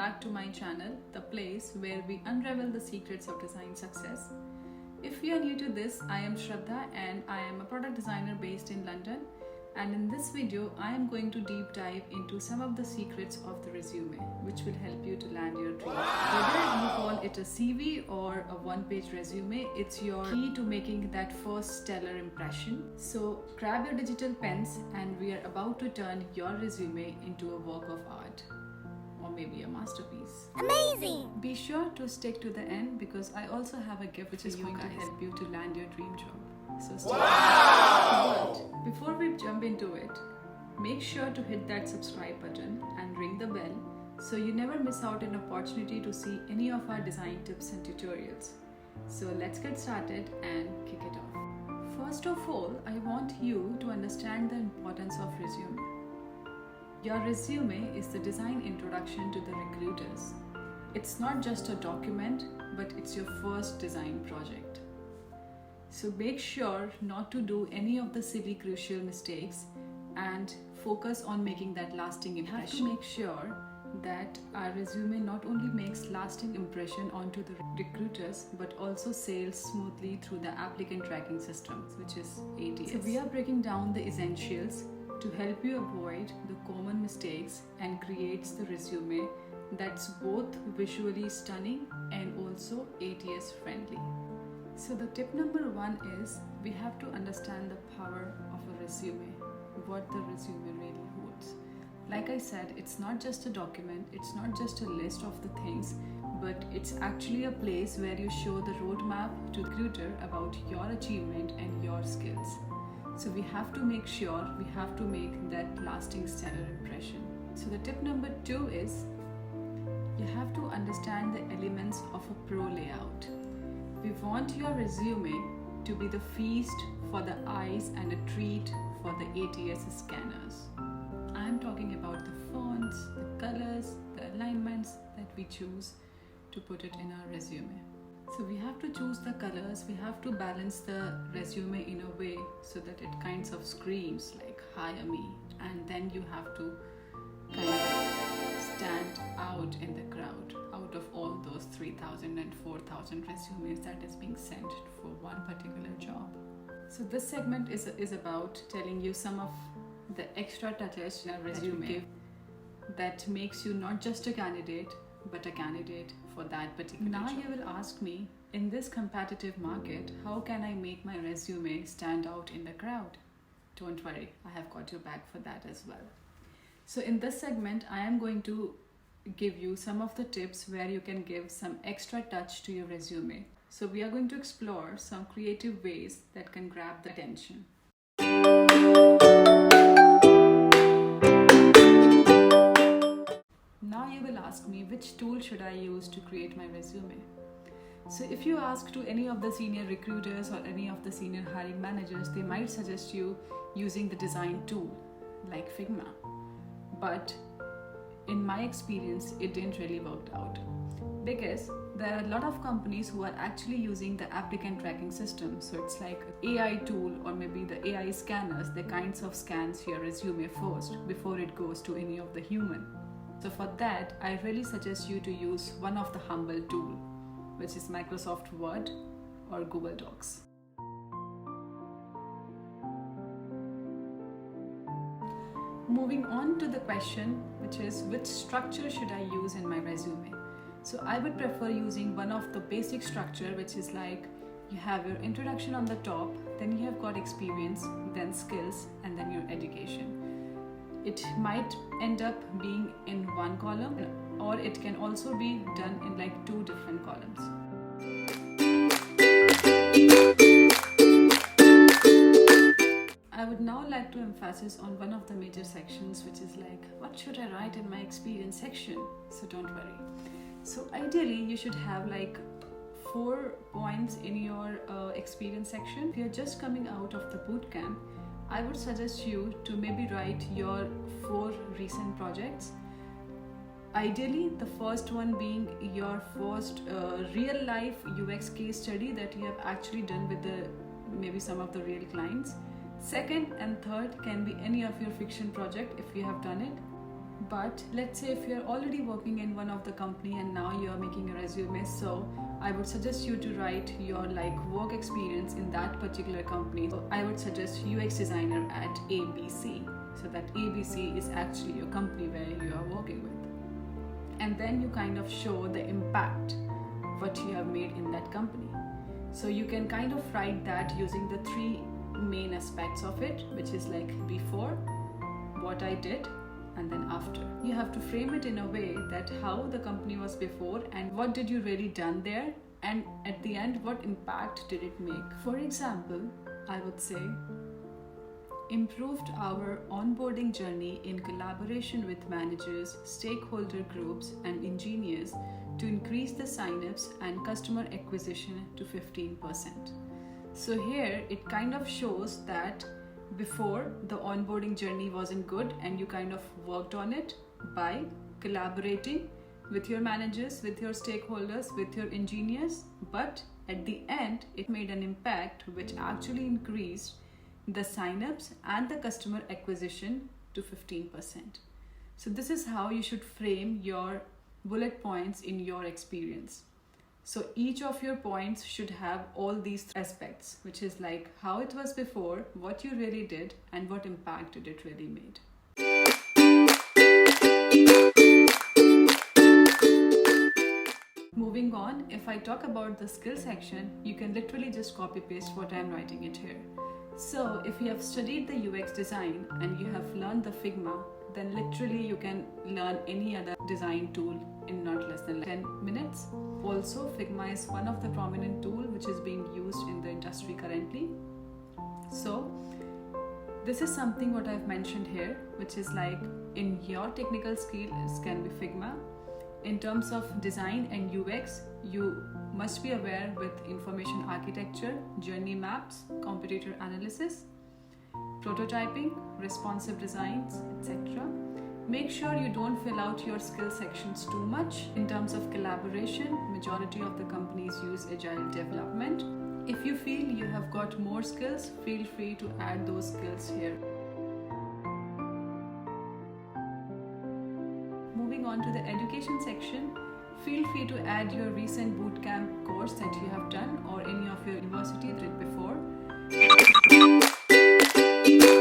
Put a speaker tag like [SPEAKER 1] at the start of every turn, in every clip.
[SPEAKER 1] back to my channel, the place where we unravel the secrets of design success. If you are new to this, I am Shraddha and I am a product designer based in London. And in this video, I am going to deep dive into some of the secrets of the resume, which will help you to land your dream. Whether you call it a CV or a one-page resume, it's your key to making that first stellar impression. So grab your digital pens and we are about to turn your resume into a work of art. Or maybe a masterpiece.
[SPEAKER 2] Amazing!
[SPEAKER 1] Be sure to stick to the end because I also have a gift which is going to help you to land your dream job. So stay tuned. But before we jump into it, make sure to hit that subscribe button and ring the bell so you never miss out an opportunity to see any of our design tips and tutorials. So let's get started and kick it off. First of all, I want you to understand the importance of resume. Your resume is the design introduction to the recruiters. It's not just a document, but it's your first design project. So make sure not to do any of the silly crucial mistakes and focus on making that lasting impression. We have to make sure that our resume not only makes lasting impression onto the recruiters but also sails smoothly through the applicant tracking system, which is ATS. So we are breaking down the essentials to help you avoid the common mistakes and creates the resume that's both visually stunning and also ATS friendly. So the tip number one is we have to understand the power of a resume, what the resume really holds. Like I said, it's not just a document, it's not just a list of the things, but it's actually a place where you show the roadmap to the recruiter about your achievement and your skills. So we have to make sure we have to make that lasting stellar impression. So the tip number two is you have to understand the elements of a pro layout. We want your resume to be the feast for the eyes and a treat for the ATS scanners. I'm talking about the fonts, the colors, the alignments that we choose to put it in our resume. So we have to choose the colors, we have to balance the resume in a way so that it kind of screams like hire me, and then you have to kind of stand out in the crowd out of all those 3,000 and 4,000 resumes that is being sent for one particular job. So this segment is about telling you some of the extra touches in a resume that makes you not just a candidate but a candidate for that particular job. Now you will ask me, in this competitive market, how can I make my resume stand out in the crowd? Don't worry, I have got your back for that as well. So in this segment, I am going to give you some of the tips where you can give some extra touch to your resume. So we are going to explore some creative ways that can grab the attention. Now you will ask me, which tool should I use to create my resume? So if you ask to any of the senior recruiters or any of the senior hiring managers, they might suggest you using the design tool like Figma. But in my experience, it didn't really work out because there are a lot of companies who are actually using the applicant tracking system. So it's like an AI tool or maybe the AI scanners, they kinds of scans your resume first before it goes to any of the human. So for that, I really suggest you to use one of the humble tool, which is Microsoft Word or Google Docs. Moving on to the question, which is which structure should I use in my resume? So I would prefer using one of the basic structure, which is like you have your introduction on the top, then you have got experience, then skills, and then your education. It might end up being in one column, or it can also be done in like two different columns. I would now like to emphasize on one of the major sections, which is like, what should I write in my experience section? So don't worry. So ideally, you should have like 4 points in your experience section. If you're just coming out of the boot camp, I would suggest you to maybe write your 4 recent projects. Ideally, the first one being your first real life UX case study that you have actually done with maybe some of the real clients. Second and third can be any of your fiction project if you have done it. But let's say if you're already working in one of the company and now you're making a resume, so I would suggest you to write your work experience in that particular company. So I would suggest UX designer at ABC, so that ABC is actually your company where you are working with. And then you kind of show the impact what you have made in that company. So you can kind of write that using the three main aspects of it, which is before, what I did, and then after. You have to frame it in a way that how the company was before and what did you really done there, and at the end what impact did it make. For example, I would say improved our onboarding journey in collaboration with managers, stakeholder groups and engineers to increase the sign-ups and customer acquisition to 15%. So here it kind of shows that before the onboarding journey wasn't good and you kind of worked on it by collaborating with your managers, with your stakeholders, with your engineers, but at the end it made an impact which actually increased the sign-ups and the customer acquisition to 15%. So this is how you should frame your bullet points in your experience. So each of your points should have all these aspects, which is how it was before, what you really did, and what impact did it really made. Moving on, if I talk about the skill section, you can literally just copy paste what I'm writing it here. So if you have studied the UX design and you have learned the Figma, then literally you can learn any other design tool in not less than 10 minutes. Also, Figma is one of the prominent tools which is being used in the industry currently. So this is something what I've mentioned here, which is in your technical skills can be Figma. In terms of design and UX, you must be aware with information architecture, journey maps, competitor analysis, prototyping, responsive designs, etc. Make sure you don't fill out your skill sections too much. In terms of collaboration, majority of the companies use agile development. If you feel you have got more skills, feel free to add those skills here. Moving on to the education section, feel free to add your recent bootcamp course that you have done or any of your university did before.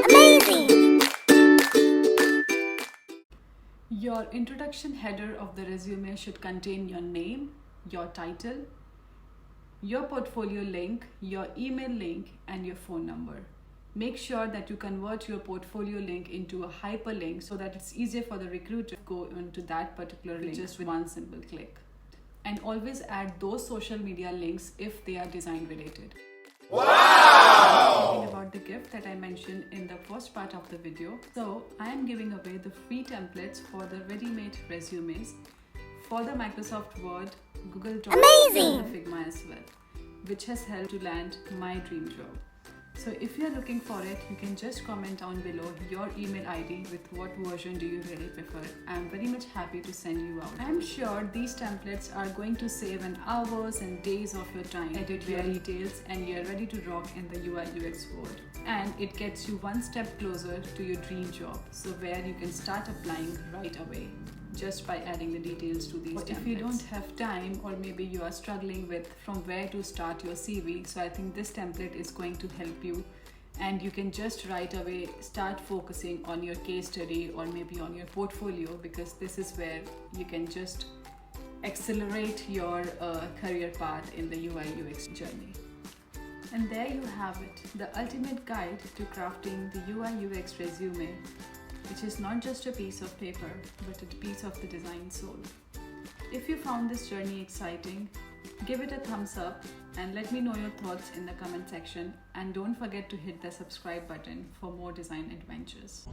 [SPEAKER 2] Amazing!
[SPEAKER 1] Your introduction header of the resume should contain your name, your title, your portfolio link, your email link, and your phone number. Make sure that you convert your portfolio link into a hyperlink so that it's easier for the recruiter to go into that particular link just with one simple click. And always add those social media links if they are design related.
[SPEAKER 2] Wow!
[SPEAKER 1] Talking about the gift that I mentioned in the first part of the video. So I am giving away the free templates for the ready-made resumes for the Microsoft Word, Google Docs,
[SPEAKER 2] Amazing!
[SPEAKER 1] and the Figma as well, which has helped to land my dream job. So if you're looking for it, you can just comment down below your email ID with what version do you really prefer. I'm very much happy to send you out. I'm sure these templates are going to save an hours and days of your time, edit your details, and you're ready to rock in the UI UX world. And it gets you one step closer to your dream job, so where you can start applying right away just by adding the details to these templates. If you don't have time, or maybe you are struggling with from where to start your CV, so I think this template is going to help you, and you can just right away start focusing on your case study or maybe on your portfolio, because this is where you can just accelerate your career path in the UI UX journey. And there you have it, the ultimate guide to crafting the UI UX resume, which is not just a piece of paper, but a piece of the design soul. If you found this journey exciting, give it a thumbs up and let me know your thoughts in the comment section, and don't forget to hit the subscribe button for more design adventures.